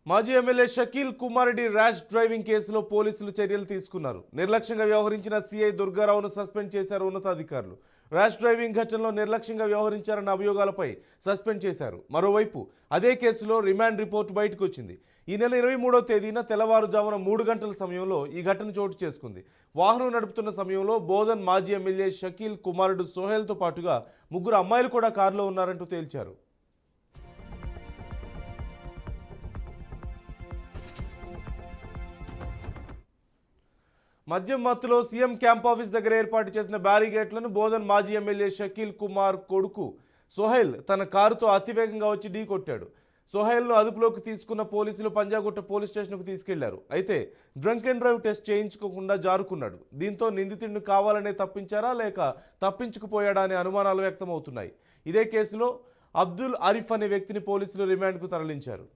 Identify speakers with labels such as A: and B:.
A: మాజీ MLA Shakeel Kumar Reddy rash driving కేసులో పోలీసులు చర్యలు తీసుకున్నారు. నిర్లక్ష్యంగా వ్యవహరించిన సీఐ దుర్గారావును సస్పెండ్ చేశారు ఉన్నతాధికారులు. ర్యాష్ డ్రైవింగ్ ఘటనలో నిర్లక్ష్యంగా వ్యవహరించారన్న అభియోగాలపై సస్పెండ్ చేశారు. మరోవైపు అదే కేసులో రిమాండ్ రిపోర్టు బయటకు వచ్చింది. ఈ నెల 23వ తేదీన తెల్లవారుజామున 3 గంటల సమయంలో ఈ ఘటన చోటు చేసుకుంది. వాహనం నడుపుతున్న సమయంలో బోధన్ మాజీ ఎమ్మెల్యే షకీల్ కుమారుడు సోహెల్తో పాటుగా 3 అమ్మాయిలు కూడా కారులో ఉన్నారంటూ తేల్చారు. మద్యం మత్తులో సీఎం క్యాంప్ ఆఫీస్ దగ్గర ఏర్పాటు చేసిన బ్యారిగేట్లను బోధన్ మాజీ ఎమ్మెల్యే షకీల్ కుమార్ కొడుకు సోహెల్ తన కారుతో అతివేగంగా వచ్చి ఢీకొట్టాడు. సోహెల్ను అదుపులోకి తీసుకున్న పోలీసులు పంజాగుట్ట పోలీస్ స్టేషన్కు తీసుకెళ్లారు. అయితే డ్రంక్ అండ్ డ్రైవ్ టెస్ట్ చేయించుకోకుండా జారుకున్నాడు. దీంతో నిందితుడిని కావాలనే తప్పించారా లేక తప్పించుకుపోయాడా అనే అనుమానాలు వ్యక్తమవుతున్నాయి. ఇదే కేసులో అబ్దుల్ ఆరిఫ్ అనే వ్యక్తిని పోలీసులు రిమాండ్కు తరలించారు.